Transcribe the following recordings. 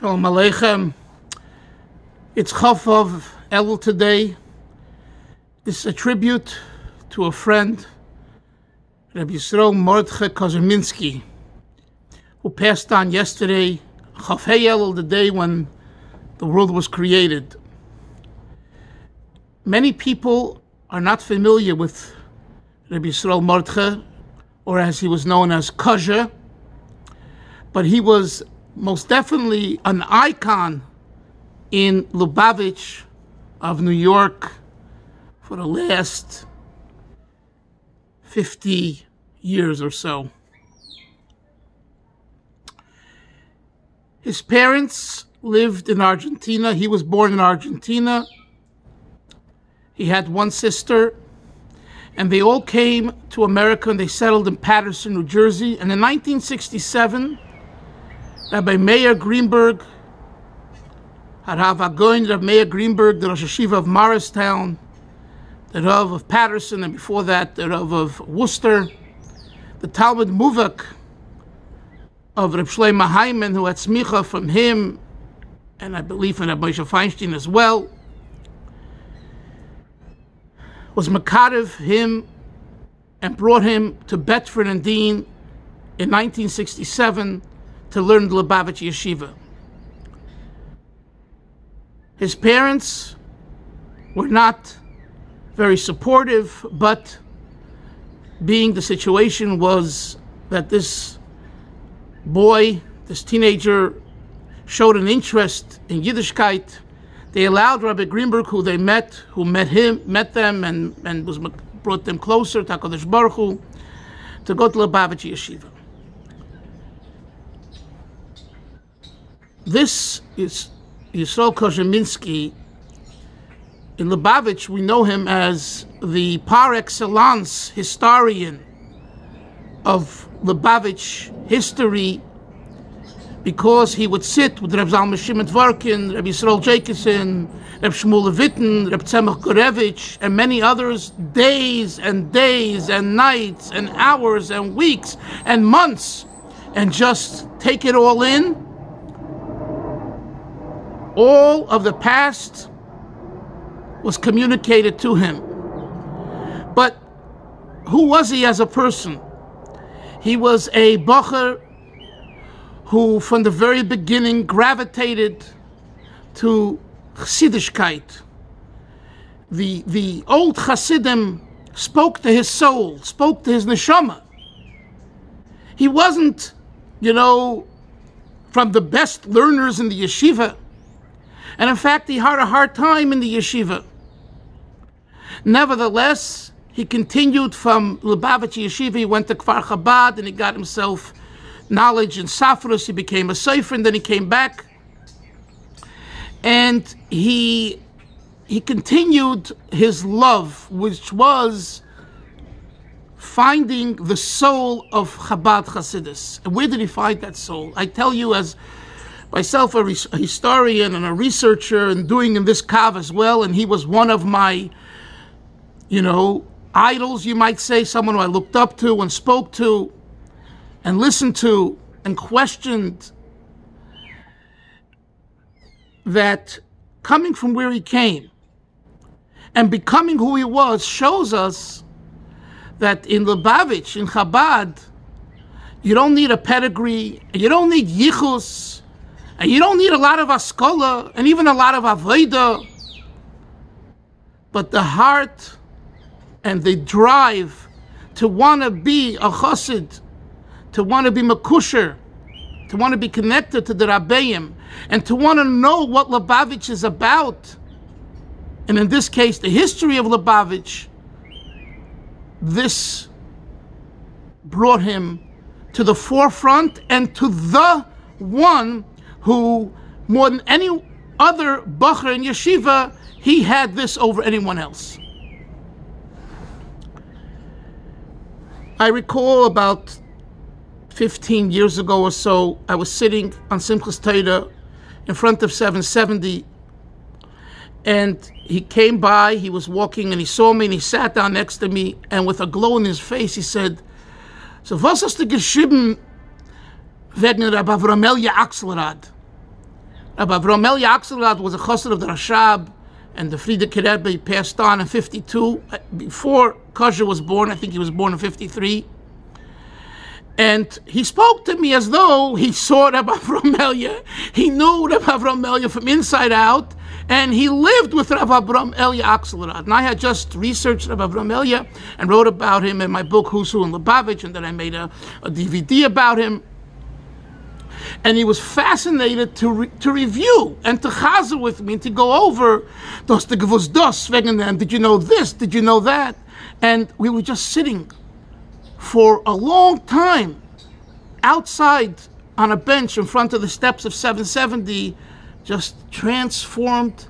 Shalom Aleichem. It's Chaf of Elul today. This is a tribute to a friend, Rabbi Yisrael Kozhominsky, who passed on yesterday, Chaf Elul, the day when the world was created. Many people are not familiar with Rabbi Yisrael Mordechai, or as he was known as Kozha, but he was most definitely an icon in Lubavitch of New York for the last 50 years or so. His parents lived in Argentina. He was born in Argentina. He had one sister, and they all came to America and they settled in Paterson, New Jersey. And in 1967, Rabbi Meir Greenberg, Harav Agoin, Rabbi Meir Greenberg, the Rosh Hashiva of Morristown, the Rav of Paterson, and before that, the Rav of Worcester, the Talmud Muvak of Reb Shlomo Hyman, who had smicha from him, and I believe from Rabbi Moshe Feinstein as well, was makarev him and brought him to Bedford and Dean in 1967 to learn the Lubavitch Yeshiva. His parents were not very supportive, but being the situation was that this boy, this teenager, showed an interest in Yiddishkeit, they allowed Rabbi Greenberg, who met them, and brought them closer to HaKadosh Baruch Hu, to go to Lubavitch Yeshiva. This is Yisrael Kozhominsky. In Lubavitch, we know him as the par excellence historian of Lubavitch history, because he would sit with Reb Zalman Shimon Dvorkin, Reb Yisrael Jacobson, Reb Shmuel Levittin, Reb Tzemach Gorevich, and many others, days and nights and hours and weeks and months, and just take it all in. All of the past was communicated to him. But who was he as a person? He was a bacher who from the very beginning gravitated to Chassidishkeit. The old Chassidim spoke to his soul, spoke to his neshama. He wasn't, from the best learners in the yeshiva. And in fact, he had a hard time in the yeshiva. Nevertheless, he continued from Lubavitch Yeshiva. He went to Kfar Chabad and he got himself knowledge in Safrus. He became a Sefer, and then he came back. And he continued his love, which was finding the soul of Chabad Hasidus. And where did he find that soul? I tell you, as myself, a historian and a researcher, and doing in this kav as well, and he was one of my, idols, you might say, someone who I looked up to and spoke to and listened to and questioned, that coming from where he came and becoming who he was shows us that in Lubavitch, in Chabad, you don't need a pedigree, you don't need yichus, and you don't need a lot of askola, and even a lot of avodah, but the heart and the drive to want to be a chassid, to want to be makusher, to want to be connected to the Rabbeim, and to want to know what Lubavitch is about, and in this case, the history of Lubavitch, this brought him to the forefront and to the one who, more than any other bacher in yeshiva, he had this over anyone else. I recall about 15 years ago or so, I was sitting on Simchas Torah in front of 770, and he came by, he was walking, and he saw me, and he sat down next to me, and with a glow in his face, he said, "So was hast du geschrieben wegen Rabbi Avram Elia Axelrad?" Rabbi Avram Elia Axelrod was a chassid of the Rashab, and the Frierdiker Rebbe passed on in 52, before Kozho was born. I think he was born in 53. And he spoke to me as though he saw Rabbi Avram Elia. He knew Rabbi Avram Elia from inside out, and he lived with Rabbi Avram Elia Axelrod. And I had just researched Rabbi Avram Elia and wrote about him in my book, Who's Who in Lubavitch, and then I made a DVD about him. And he was fascinated to review and to chazer with me and to go over, "Das de gewusst das wegen them. Did you know this? Did you know that?" And we were just sitting for a long time outside on a bench in front of the steps of 770, just transformed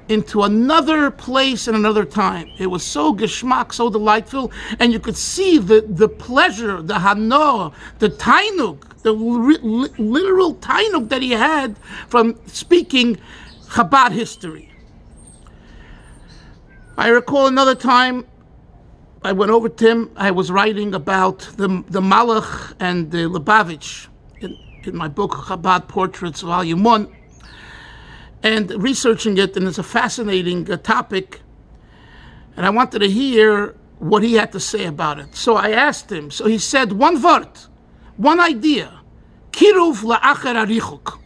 into another place and another time. It was so geschmack, so delightful, and you could see the pleasure, the hano, the tainug, the literal tainug that he had from speaking Chabad history. I recall another time I went over to him. I was writing about the Malach and the Lubavitch in my book Chabad Portraits, Volume 1, and researching it, and it's a fascinating topic, and I wanted to hear what he had to say about it. So I asked him. So he said one word, one idea, kiruv la'acher arichuk.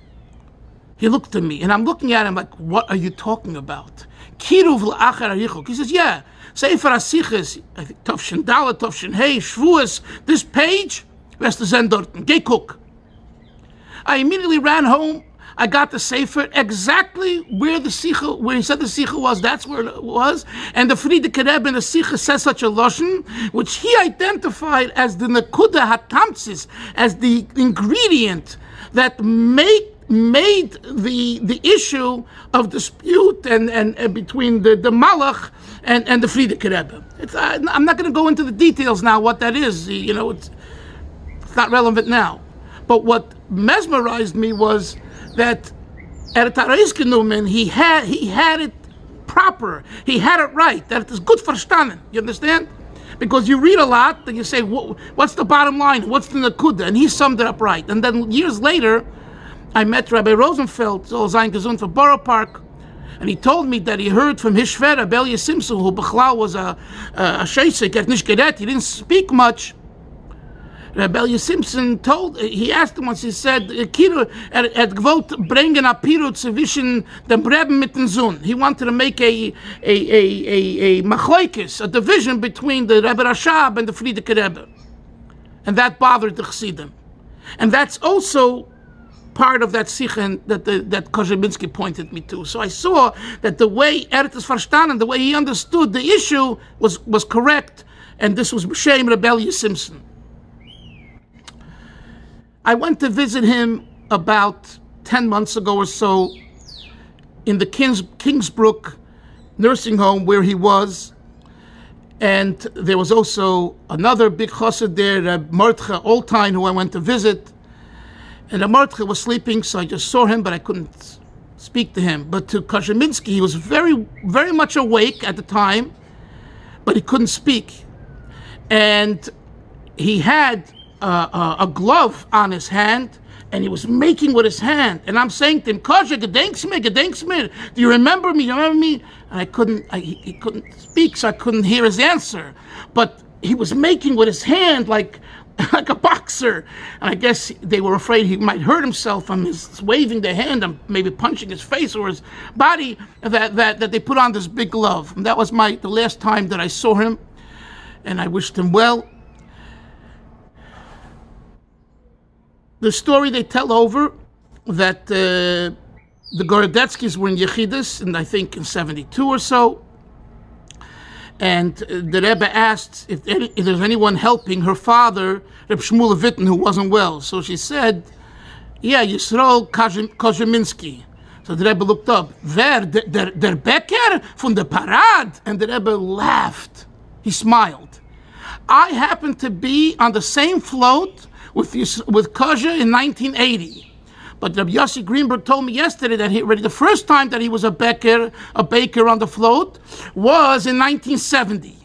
He looked at me, and I'm looking at him like, what are you talking about? Kiruv la'acher arichuk. He says, yeah, Sefer HaSiches, I think Tovshin Dalet, Tovshin Hey, Shvuas, this page, rest of Zendorten, geh cook. I immediately ran home. I got the Sefer exactly where the Sicha, where he said the Sicha was, that's where it was. And the Frierdiker Rebbe in the Sicha says such a Lashon, which he identified as the Nekuda HaTamtzis, as the ingredient that made the issue of dispute and between the Malach and the Frierdiker Rebbe. I'm not going to go into the details now what that is. It's not relevant now. But what mesmerized me was that at Taraiskenumen, he had it proper. He had it right. That it is good verstanden. You understand? Because you read a lot, and you say, what's the bottom line? What's the Nakuda? And he summed it up right. And then years later, I met Rabbi Rosenfeld, Zol Zayin Gesund for Borough Park, and he told me that he heard from his shver, Rabbi Elia Simpson, who Bechlal was a sheisek, he didn't speak much. Rabbi Elia Simpson he asked him once, he said, Kiro, gewollt bringen a pirut zwischen dem Rebbe mit dem Sohn. He wanted to make a machoikis, a division between the Rebbe Rashab and the Frierdiker Rebbe. And that bothered the Chassidim. And that's also part of that sichen that Kozhominsky pointed me to. So I saw that the way Eretz Verstanden, the way he understood the issue was correct, and this was B'Shem Rabbi Elia Simpson. I went to visit him about 10 months ago or so in the Kingsbrook nursing home where he was, and there was also another big chassid there, Mordechai Oltein, who I went to visit. And the Mordechai was sleeping, so I just saw him, but I couldn't speak to him. But to Kozhominsky, he was very, very much awake at the time, but he couldn't speak. And he had a glove on his hand, and he was making with his hand. And I'm saying to him, Kozho, gedenks mir. Do you remember me? And he couldn't speak, so I couldn't hear his answer. But he was making with his hand like a boxer. And I guess they were afraid he might hurt himself from his waving the hand and maybe punching his face or his body, that they put on this big glove. And that was the last time that I saw him, and I wished him well. The story they tell over that the Gorodetskis were in Yechidus, and I think in 72 or so, and the Rebbe asked if there's anyone helping her father, Reb Shmuel Witten, who wasn't well. So she said, yeah, Yisrael Kozhominsky. So the Rebbe looked up, der Becker von der Parade? And the Rebbe laughed. He smiled. I happened to be on the same float with Kozho in 1980. But Rabbi Yossi Greenberg told me yesterday that the first time that he was a baker on the float was in 1970.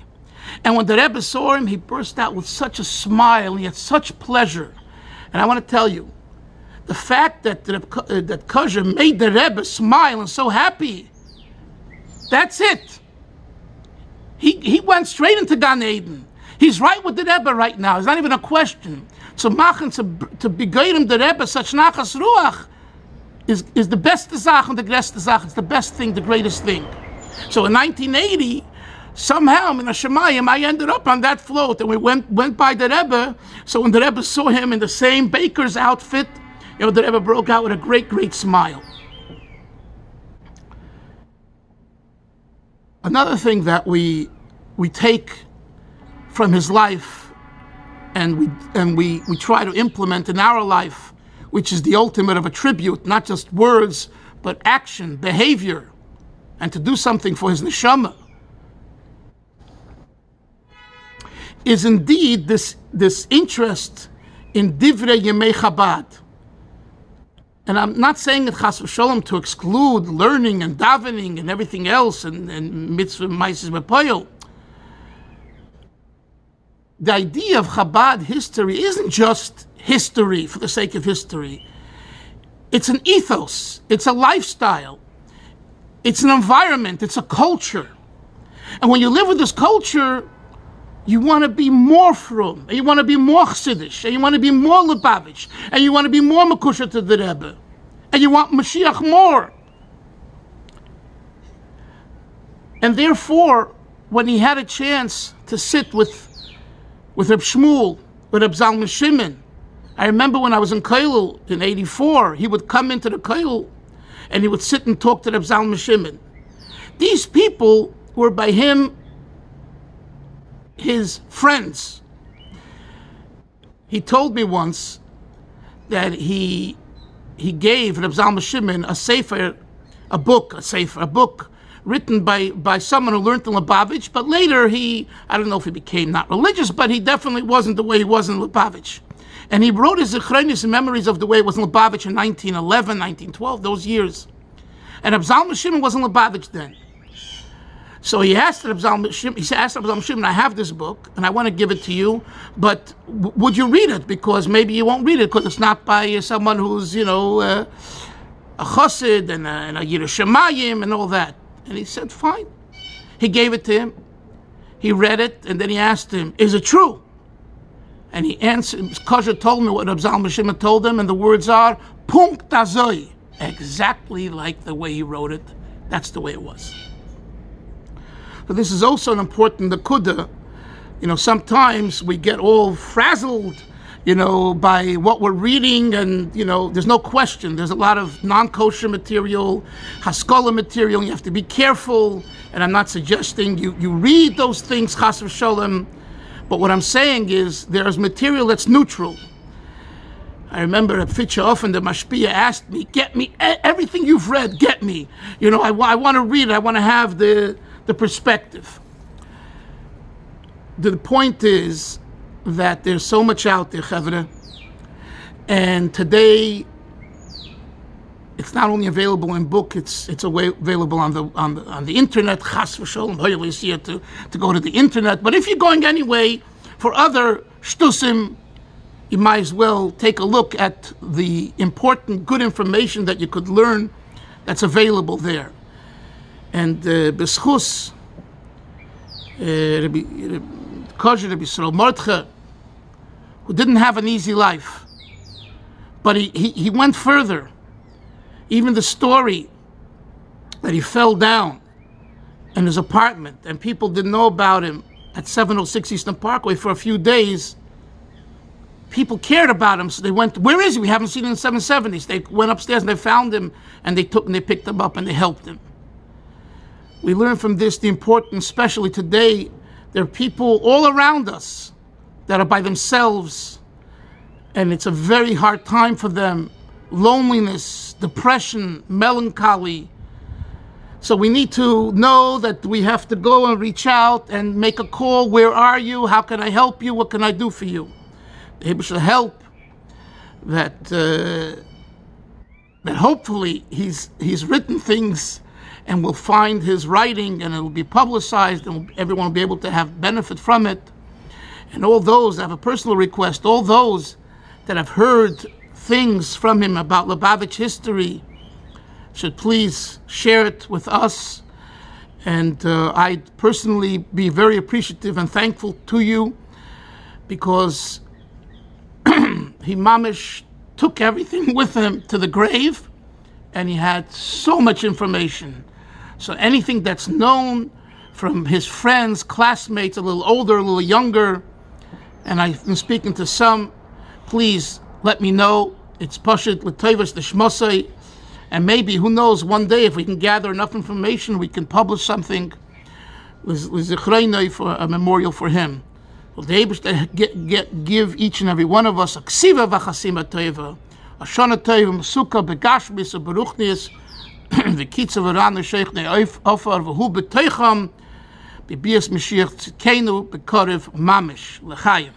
And when the Rebbe saw him, he burst out with such a smile. He had such pleasure. And I want to tell you, the fact that that Kozha made the Rebbe smile and so happy, that's it. He went straight into Gan Eden. He's right with the Rebbe right now. It's not even a question. To machen, to begin the Rebbe, such nachas ruach, is the best Zach and the greatest Zach. It's the best thing, the greatest thing. So in 1980, somehow in Hashemayim, I ended up on that float, and we went by the Rebbe. So when the Rebbe saw him in the same baker's outfit, the Rebbe broke out with a great, great smile. Another thing that we take from his life and we try to implement in our life, which is the ultimate of a tribute, not just words, but action, behavior, and to do something for his neshama, is indeed this interest in divrei yemei Chabad. And I'm not saying it chas v'sholom to exclude learning and davening and everything else and mitzvah ma'ases b'poyel. The idea of Chabad history isn't just history for the sake of history. It's an ethos. It's a lifestyle. It's an environment. It's a culture. And when you live with this culture, you want to be more frum, and you want to be more chassidish, and you want to be more Lubavitch, and you want to be more Mekusha to the Rebbe, and you want Mashiach more. And therefore, when he had a chance to sit with Reb Shmuel, with Reb Zalman Shimon, I remember when I was in Koilel in '84, he would come into the Koilel, and he would sit and talk to Reb Zalman Shimon. These people were by him his friends. He told me once that he gave Reb Zalman Shimon a book written by someone who learned in Lubavitch, but later I don't know if he became not religious, but he definitely wasn't the way he was in Lubavitch. And he wrote his zichronis and memories of the way it was in Lubavitch in 1911, 1912, those years. And Reb Zalman Shimon was in Lubavitch then. So he asked Reb Zalman Shimon, I have this book, and I want to give it to you, but would you read it? Because maybe you won't read it, because it's not by someone who's, a chassid and a Yerushalayim and all that. And he said, fine. He gave it to him. He read it, and then he asked him, is it true? And he answered, Kozha told me what Reb Zalman Shimon told him, and the words are, Punkt azoi. Exactly like the way he wrote it. That's the way it was. But this is also an important nekuda. Sometimes we get all frazzled, by what we're reading, and, there's no question. There's a lot of non-kosher material, haskalah material, and you have to be careful. And I'm not suggesting you read those things, chas v'sholem. But what I'm saying is there's material that's neutral. I remember at Fitcha often the Mashpia asked me, get me everything you've read, get me. I want to read it. I want to have the perspective. The point is that there's so much out there, Chavre, and today it's not only available in book, it's available on the internet. Chas v'sholom, you see it to go to the internet. But if you're going anyway for other shtusim, you might as well take a look at the important, good information that you could learn that's available there. And b'schus Kozha Rabbi Yisrael Mordechai, who didn't have an easy life, but he went further. Even the story that he fell down in his apartment and people didn't know about him at 706 Eastern Parkway for a few days, people cared about him, so they went, where is he? We haven't seen him in the 770s. They went upstairs and they found him, and they picked him up and they helped him. We learn from this the importance, especially today, there are people all around us that are by themselves, and it's a very hard time for them. Loneliness, depression, melancholy. So we need to know that we have to go and reach out and make a call. Where are you? How can I help you? What can I do for you? The Hebrew should help. That hopefully he's written things, and we'll find his writing, and it will be publicized, and everyone will be able to have benefit from it. And all those that have a personal request, all those that have heard things from him about Lubavitch history should please share it with us. And I'd personally be very appreciative and thankful to you, because he mamish took everything with him to the grave, and he had so much information. So anything that's known from his friends, classmates, a little older, a little younger, and I've been speaking to some, please let me know. It's Pashut L'Toivos L'Shmosai, and maybe, who knows, one day if we can gather enough information, we can publish something for a memorial for him. Will the Eibishter give each and every one of us a ksiva v'chasima tova, a shana tova, mesuka begashmis, a beruchnis, v'kitza v'rana sheikh ne'ofar v'hu b'teicham, b'bias Mashiach tzidkenu b'korev mamish l'chayim.